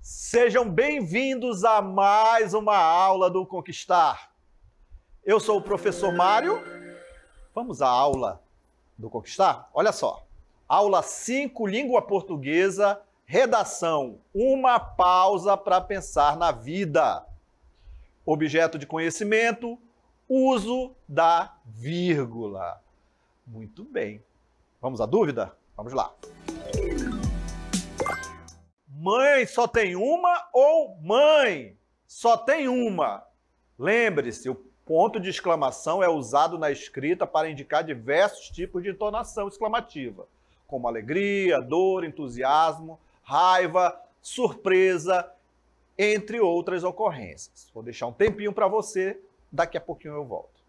Sejam bem-vindos a mais uma aula do Conquistar. Eu sou o professor Mário. Vamos à aula do Conquistar? Olha só. Aula 5, língua portuguesa, redação. Uma pausa para pensar na vida. Objeto de conhecimento, uso da vírgula. Muito bem. Vamos à dúvida? Vamos lá. Mãe só tem uma ou mãe só tem uma? Lembre-se, o ponto de exclamação é usado na escrita para indicar diversos tipos de entonação exclamativa, como alegria, dor, entusiasmo, raiva, surpresa, entre outras ocorrências. Vou deixar um tempinho para você, daqui a pouquinho eu volto.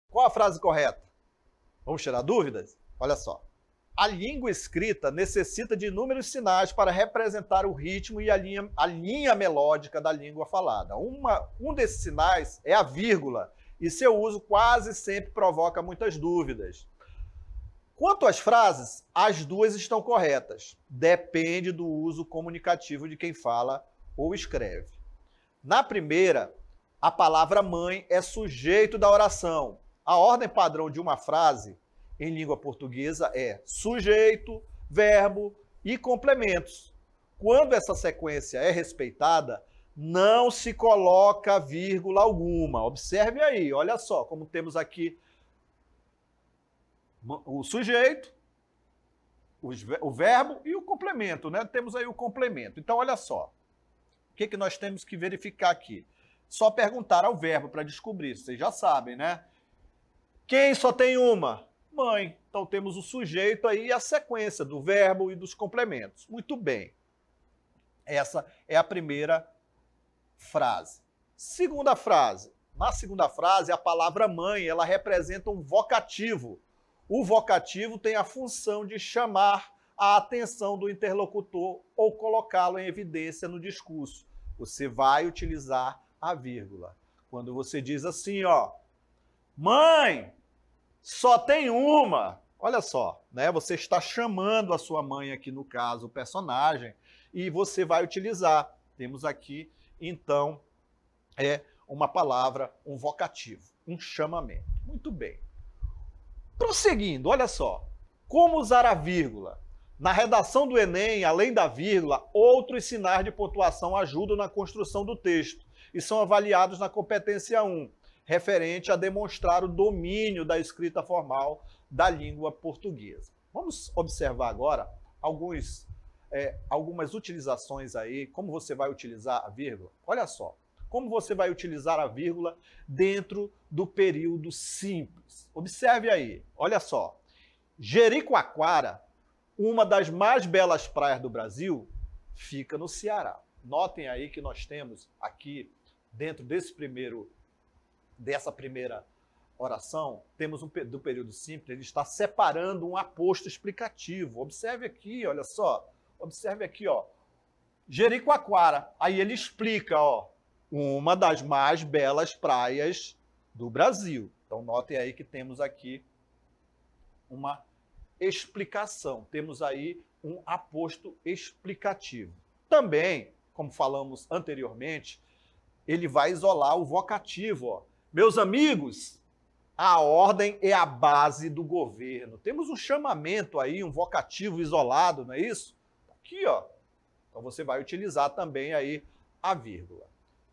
Qual a frase correta? Vamos tirar dúvidas? Olha só. A língua escrita necessita de inúmeros sinais para representar o ritmo e a linha melódica da língua falada. Um desses sinais é a vírgula, e seu uso quase sempre provoca muitas dúvidas. Quanto às frases, as duas estão corretas. Depende do uso comunicativo de quem fala ou escreve. Na primeira, a palavra mãe é sujeito da oração. A ordem padrão de uma frase em língua portuguesa é sujeito, verbo e complementos. Quando essa sequência é respeitada, não se coloca vírgula alguma. Observe aí, olha só como temos aqui o sujeito, o verbo e o complemento, né? Temos aí o complemento. Então, olha só. O que nós temos que verificar aqui? Só perguntar ao verbo para descobrir. Vocês já sabem, né? Quem só tem uma? Mãe. Então temos o sujeito aí e a sequência do verbo e dos complementos. Muito bem. Essa é a primeira frase. Segunda frase. Na segunda frase, a palavra mãe, ela representa um vocativo. O vocativo tem a função de chamar a atenção do interlocutor ou colocá-lo em evidência no discurso. Você vai utilizar a vírgula. Quando você diz assim, ó, mãe, só tem uma. Olha só, né? Você está chamando a sua mãe aqui, no caso, o personagem, e você vai utilizar. Temos aqui, então, uma palavra, um vocativo, um chamamento. Muito bem. Prosseguindo, olha só. Como usar a vírgula? Na redação do Enem, além da vírgula, outros sinais de pontuação ajudam na construção do texto e são avaliados na competência 1. Referente a demonstrar o domínio da escrita formal da língua portuguesa. Vamos observar agora algumas utilizações aí, como você vai utilizar a vírgula. Olha só, como você vai utilizar a vírgula dentro do período simples. Observe aí, olha só. Jericoacoara, uma das mais belas praias do Brasil, fica no Ceará. Notem aí que nós temos aqui, dentro dessa primeira oração, temos do período simples, ele está separando um aposto explicativo. Observe aqui, olha só. Observe aqui, ó. Jericoacoara. Aí ele explica, ó, uma das mais belas praias do Brasil. Então, notem aí que temos aqui uma explicação. Temos aí um aposto explicativo. Também, como falamos anteriormente, ele vai isolar o vocativo, ó. Meus amigos, a ordem é a base do governo. Temos um chamamento aí, um vocativo isolado, não é isso? Aqui, ó. Então você vai utilizar também aí a vírgula.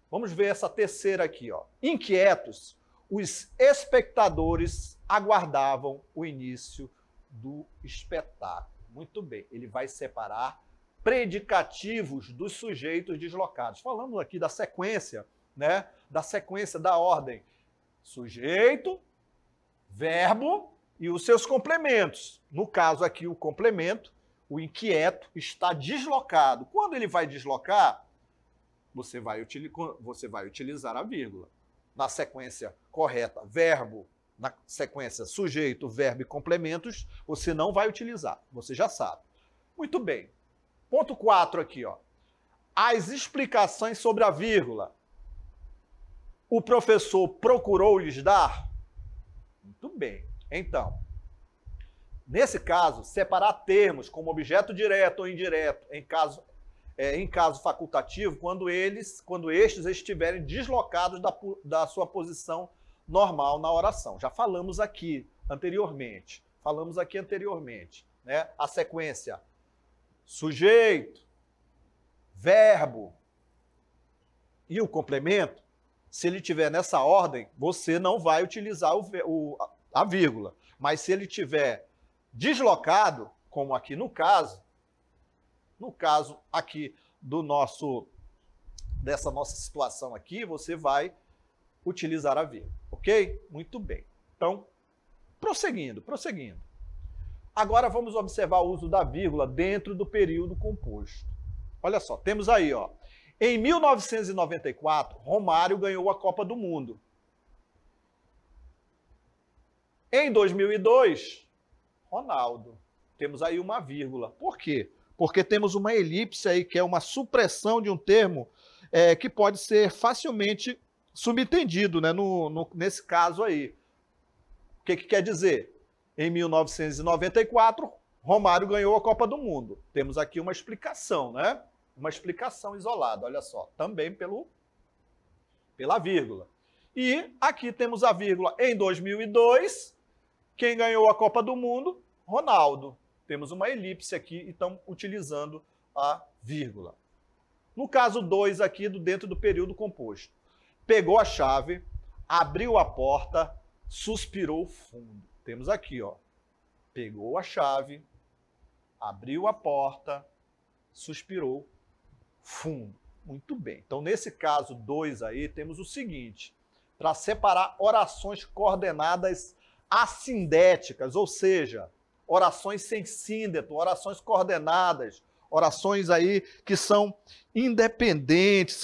Vamos ver essa terceira aqui, ó. Inquietos, os espectadores aguardavam o início do espetáculo. Muito bem, ele vai separar predicativos dos sujeitos deslocados. Falamos aqui da sequência, né? Da sequência da ordem. Sujeito, verbo e os seus complementos. No caso aqui, o complemento, o inquieto, está deslocado. Quando ele vai deslocar, você vai utilizar a vírgula. Na sequência correta, verbo, na sequência sujeito, verbo e complementos, você não vai utilizar. Você já sabe. Muito bem. Ponto 4 aqui, ó. As explicações sobre a vírgula. O professor procurou lhes dar? Muito bem. Então, nesse caso, separar termos como objeto direto ou indireto em caso facultativo, quando estes estiverem deslocados da sua posição normal na oração. Já falamos aqui anteriormente. Né? A sequência sujeito, verbo e o complemento, se ele estiver nessa ordem, você não vai utilizar a vírgula. Mas se ele estiver deslocado, como aqui no caso aqui dessa nossa situação aqui, você vai utilizar a vírgula, ok? Muito bem. Então, prosseguindo. Agora vamos observar o uso da vírgula dentro do período composto. Olha só, temos aí, ó. Em 1994, Romário ganhou a Copa do Mundo. Em 2002, Ronaldo. Temos aí uma vírgula. Por quê? Porque temos uma elipse aí, que é uma supressão de um termo que pode ser facilmente subentendido, né, nesse caso aí. O que quer dizer? Em 1994, Romário ganhou a Copa do Mundo. Temos aqui uma explicação, né? Uma explicação isolada, olha só, também pela vírgula. E aqui temos a vírgula em 2002, quem ganhou a Copa do Mundo? Ronaldo. Temos uma elipse aqui e estamos utilizando a vírgula. No caso 2 aqui, dentro do período composto. Pegou a chave, abriu a porta, suspirou fundo. Temos aqui, ó. Pegou a chave, abriu a porta, suspirou fundo. Muito bem. Então, nesse caso 2 aí, temos o seguinte. Para separar orações coordenadas assindéticas, ou seja, orações sem síndeto, orações coordenadas, orações aí que são independentes,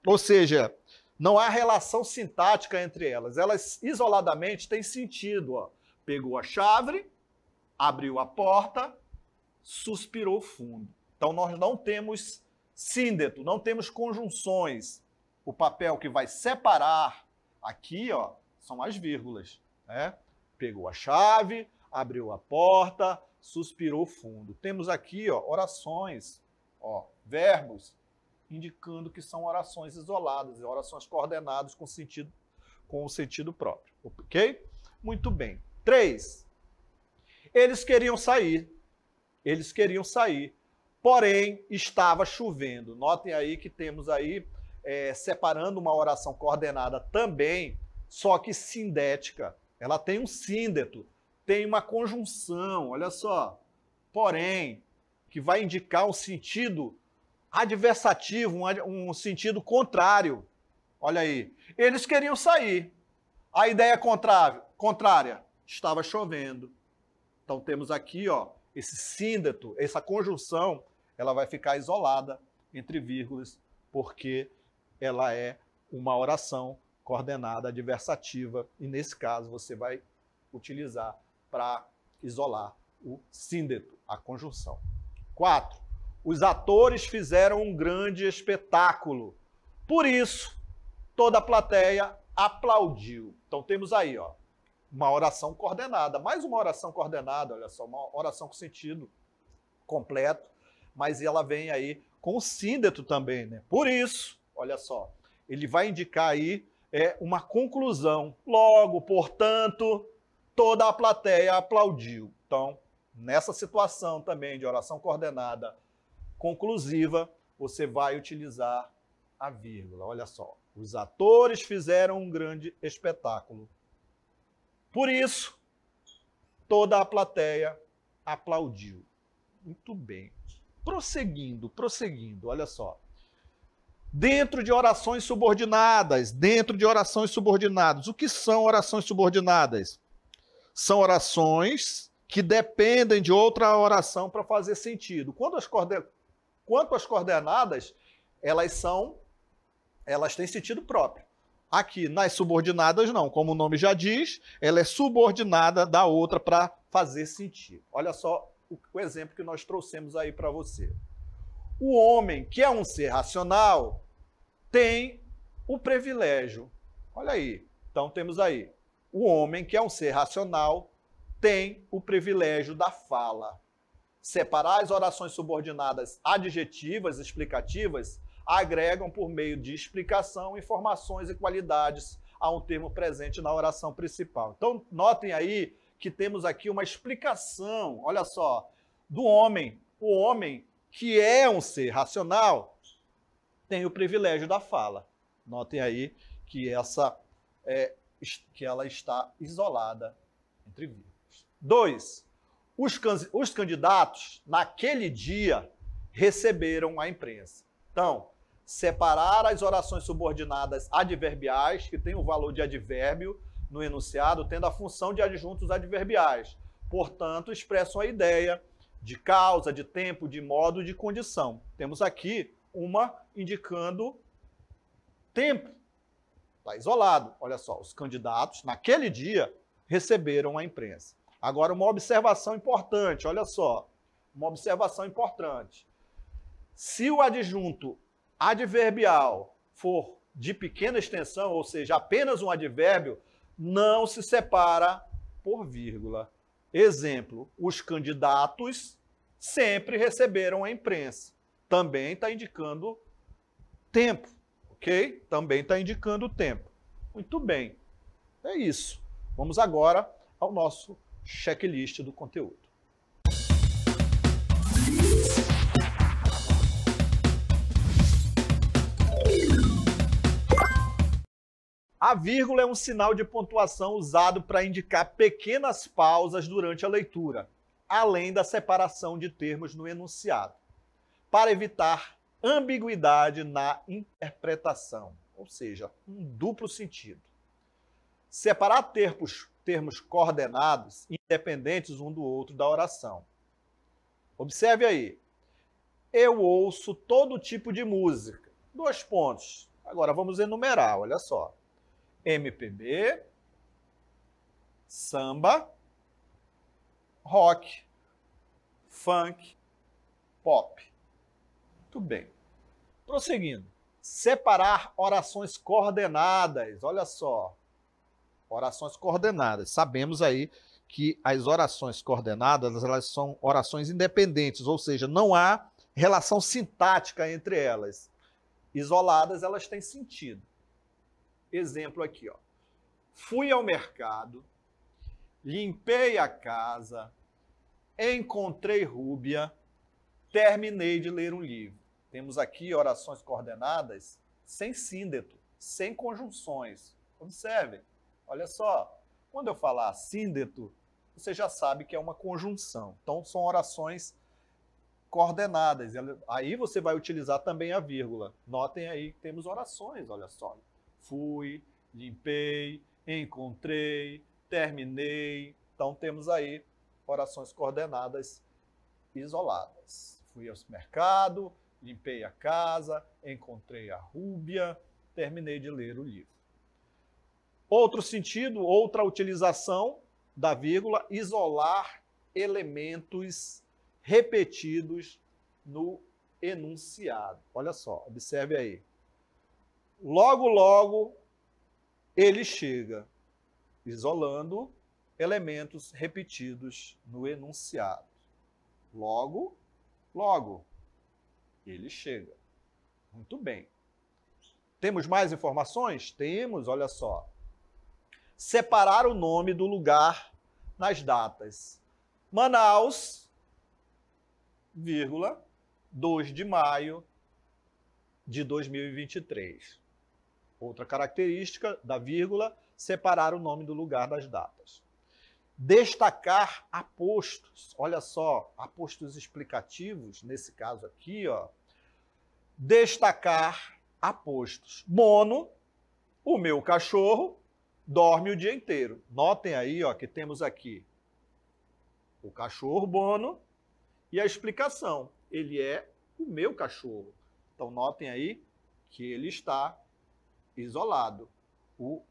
ou seja, não há relação sintática entre elas. Elas isoladamente têm sentido. Ó. Pegou a chave, abriu a porta, suspirou fundo. Então nós não temos síndeto, não temos conjunções. O papel que vai separar aqui, ó, são as vírgulas. Né? Pegou a chave, abriu a porta, suspirou fundo. Temos aqui, ó, orações, ó, verbos, indicando que são orações isoladas, orações coordenadas com o sentido próprio. Ok? Muito bem. 3. Eles queriam sair, porém estava chovendo. Notem aí que temos aí, separando uma oração coordenada também, só que sindética. Ela tem um síndeto, tem uma conjunção, olha só. Porém, que vai indicar um sentido adversativo, um sentido contrário. Olha aí. Eles queriam sair. A ideia contrária. Estava chovendo. Então temos aqui, ó, esse síndeto, essa conjunção, ela vai ficar isolada entre vírgulas, porque ela é uma oração coordenada adversativa, e nesse caso você vai utilizar para isolar o síndeto, a conjunção. 4. Os atores fizeram um grande espetáculo. Por isso, toda a plateia aplaudiu. Então temos aí, ó, uma oração coordenada. Mais uma oração coordenada, olha só, uma oração com sentido completo, mas ela vem aí com o síndeto também, né? Por isso, olha só, ele vai indicar aí uma conclusão. Logo, portanto, toda a plateia aplaudiu. Então, nessa situação também de oração coordenada conclusiva, você vai utilizar a vírgula. Olha só. Os atores fizeram um grande espetáculo. Por isso, toda a plateia aplaudiu. Muito bem. prosseguindo, olha só. Dentro de orações subordinadas, o que são orações subordinadas? São orações que dependem de outra oração para fazer sentido. Quanto às coordenadas, elas têm sentido próprio. Aqui, nas subordinadas, não. Como o nome já diz, ela é subordinada da outra para fazer sentido. Olha só o exemplo que nós trouxemos aí para você. O homem, que é um ser racional, tem o privilégio. Olha aí. Então, temos aí. O homem, que é um ser racional, tem o privilégio da fala. Separar as orações subordinadas adjetivas, explicativas, agregam por meio de explicação, informações e qualidades a um termo presente na oração principal. Então, notem aí que temos aqui uma explicação, olha só, do homem. O homem, que é um ser racional, tem o privilégio da fala. Notem aí que ela está isolada entre vírgulas. 2. Os candidatos, naquele dia, receberam a imprensa. Então, separar as orações subordinadas adverbiais, que têm o valor de advérbio no enunciado, tendo a função de adjuntos adverbiais. Portanto, expressam a ideia de causa, de tempo, de modo, de condição. Temos aqui uma indicando tempo. Está isolado. Olha só, os candidatos, naquele dia, receberam a imprensa. Agora, uma observação importante, olha só. Uma observação importante. Se o adjunto adverbial for de pequena extensão, ou seja, apenas um advérbio, não se separa por vírgula. Exemplo, os candidatos sempre receberam a imprensa. Também está indicando tempo, ok? Também está indicando tempo. Muito bem. É isso. Vamos agora ao nosso checklist do conteúdo. A vírgula é um sinal de pontuação usado para indicar pequenas pausas durante a leitura, além da separação de termos no enunciado, para evitar ambiguidade na interpretação, ou seja, um duplo sentido. Separar termos coordenados, independentes um do outro da oração. Observe aí. Eu ouço todo tipo de música. 2 pontos. Agora vamos enumerar, olha só. MPB, samba, rock, funk, pop. Muito bem. Prosseguindo. Separar orações coordenadas. Olha só. Orações coordenadas. Sabemos aí que as orações coordenadas, elas são orações independentes, ou seja, não há relação sintática entre elas. Isoladas, elas têm sentido. Exemplo aqui, ó. Fui ao mercado, limpei a casa, encontrei Rúbia, terminei de ler um livro. Temos aqui orações coordenadas sem síndeto, sem conjunções. Observem. Olha só, quando eu falar síndeto, você já sabe que é uma conjunção. Então, são orações coordenadas. Aí você vai utilizar também a vírgula. Notem aí que temos orações, olha só. Fui, limpei, encontrei, terminei. Então, temos aí orações coordenadas isoladas. Fui ao mercado, limpei a casa, encontrei a Rúbia, terminei de ler o livro. Outro sentido, outra utilização da vírgula, isolar elementos repetidos no enunciado. Olha só, observe aí. Logo, logo, ele chega, isolando elementos repetidos no enunciado. Logo, logo, ele chega. Muito bem. Temos mais informações? Temos, olha só. Separar o nome do lugar nas datas. Manaus, vírgula, 2 de maio de 2023. Outra característica da vírgula, separar o nome do lugar das datas. Destacar apostos. Olha só, apostos explicativos, nesse caso aqui, ó. Destacar apostos. Bono, o meu cachorro, dorme o dia inteiro. Notem aí, ó, que temos aqui o cachorro Bono e a explicação. Ele é o meu cachorro. Então, notem aí que ele está isolado. O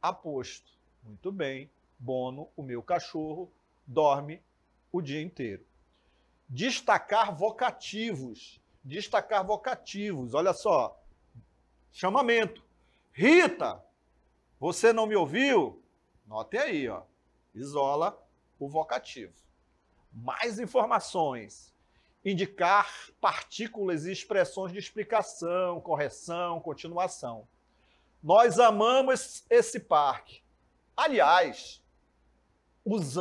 aposto. Muito bem. Bono, o meu cachorro, dorme o dia inteiro. Destacar vocativos. Destacar vocativos. Olha só. Chamamento. Rita, você não me ouviu? Notem aí, ó. Isola o vocativo. Mais informações. Indicar partículas e expressões de explicação, correção, continuação. Nós amamos esse parque. Aliás, vamos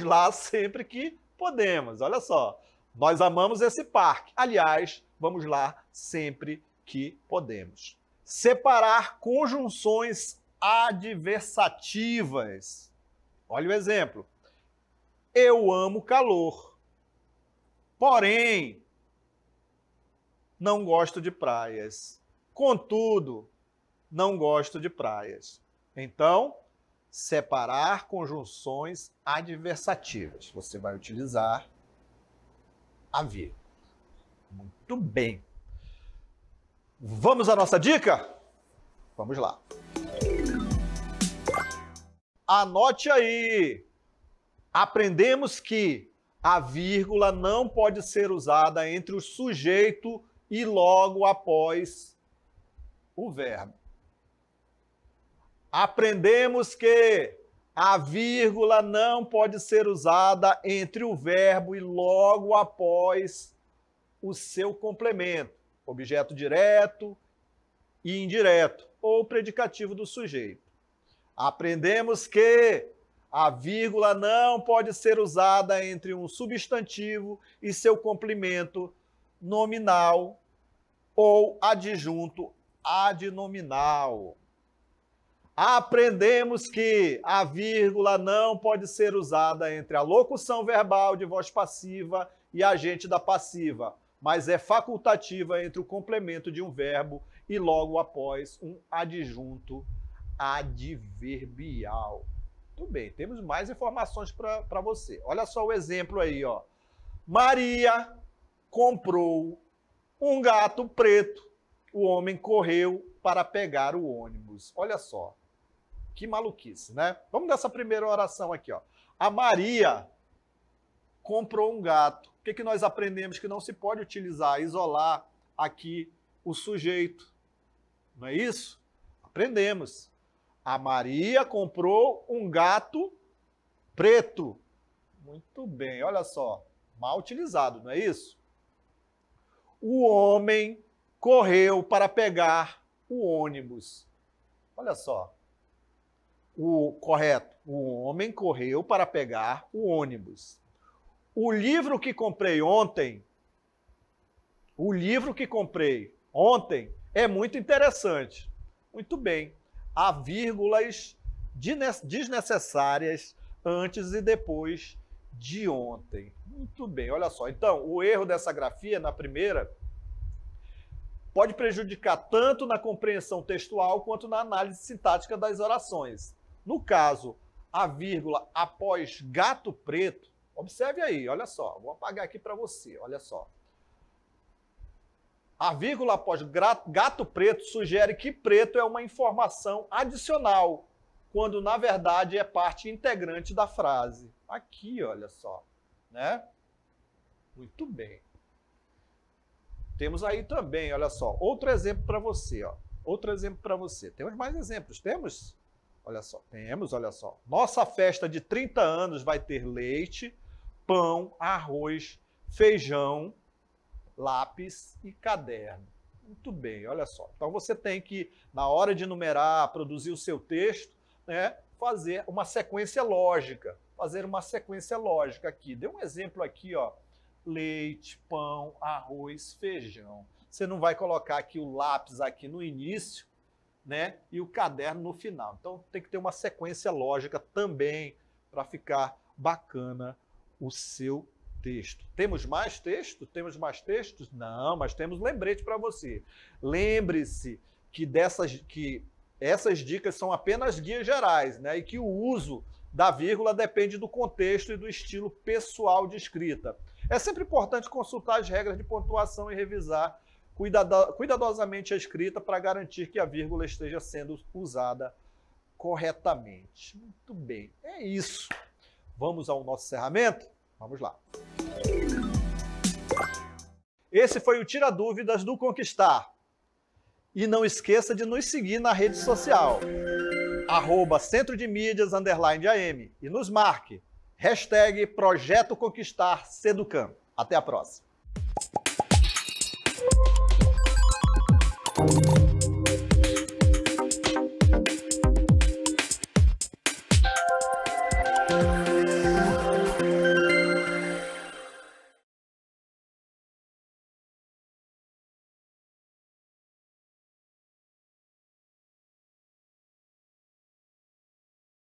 lá sempre que podemos. Olha só. Nós amamos esse parque. Aliás, vamos lá sempre que podemos. Separar conjunções adversativas. Olha o exemplo. Eu amo calor. Porém, não gosto de praias. Contudo, não gosto de praias. Então, separar conjunções adversativas. Você vai utilizar a vírgula. Muito bem. Vamos à nossa dica? Vamos lá. Anote aí. Aprendemos que a vírgula não pode ser usada entre o sujeito e logo após o verbo. Aprendemos que a vírgula não pode ser usada entre o verbo e logo após o seu complemento, objeto direto e indireto, ou predicativo do sujeito. Aprendemos que a vírgula não pode ser usada entre um substantivo e seu complemento nominal ou adjunto adnominal. Aprendemos que a vírgula não pode ser usada entre a locução verbal de voz passiva e agente da passiva, mas é facultativa entre o complemento de um verbo e logo após um adjunto adverbial. Muito bem, temos mais informações para você. Olha só o exemplo aí, ó. Maria comprou um gato preto. O homem correu para pegar o ônibus. Olha só. Que maluquice, né? Vamos nessa primeira oração aqui, ó. A Maria comprou um gato. O que nós aprendemos? Que não se pode utilizar, isolar aqui o sujeito. Não é isso? Aprendemos. A Maria comprou um gato preto. Muito bem, olha só. Mal utilizado, não é isso? O homem correu para pegar o ônibus. Olha só. O correto. O homem correu para pegar o ônibus. O livro que comprei ontem, é muito interessante. Muito bem. Há vírgulas desnecessárias antes e depois de ontem. Muito bem, olha só. Então, o erro dessa grafia, na primeira, pode prejudicar tanto na compreensão textual quanto na análise sintática das orações. No caso, a vírgula após gato preto, observe aí, olha só. Vou apagar aqui para você, olha só. A vírgula após gato preto sugere que preto é uma informação adicional, quando na verdade é parte integrante da frase. Aqui, olha só, né? Muito bem. Temos aí também, olha só, outro exemplo para você, ó. Outro exemplo para você. Temos mais exemplos, temos? Olha só, temos, olha só. Nossa festa de 30 anos vai ter leite, pão, arroz, feijão, lápis e caderno. Muito bem, olha só. Então você tem que, na hora de numerar, produzir o seu texto, né, fazer uma sequência lógica. Fazer uma sequência lógica aqui. Dê um exemplo aqui, ó. Leite, pão, arroz, feijão. Você não vai colocar aqui o lápis aqui no início, né, e o caderno no final. Então tem que ter uma sequência lógica também para ficar bacana o seu texto. Temos mais texto? Temos mais textos? Não, mas temos lembrete para você. Lembre-se que essas dicas são apenas guias gerais, né, e que o uso da vírgula depende do contexto e do estilo pessoal de escrita. É sempre importante consultar as regras de pontuação e revisar cuidadosamente a escrita para garantir que a vírgula esteja sendo usada corretamente. Muito bem, é isso. Vamos ao nosso encerramento? Vamos lá. Esse foi o Tira Dúvidas do Conquistar. E não esqueça de nos seguir na rede social, @Centro de Mídias _AM, e nos marque, #Projeto Conquistar Seducam. Até a próxima.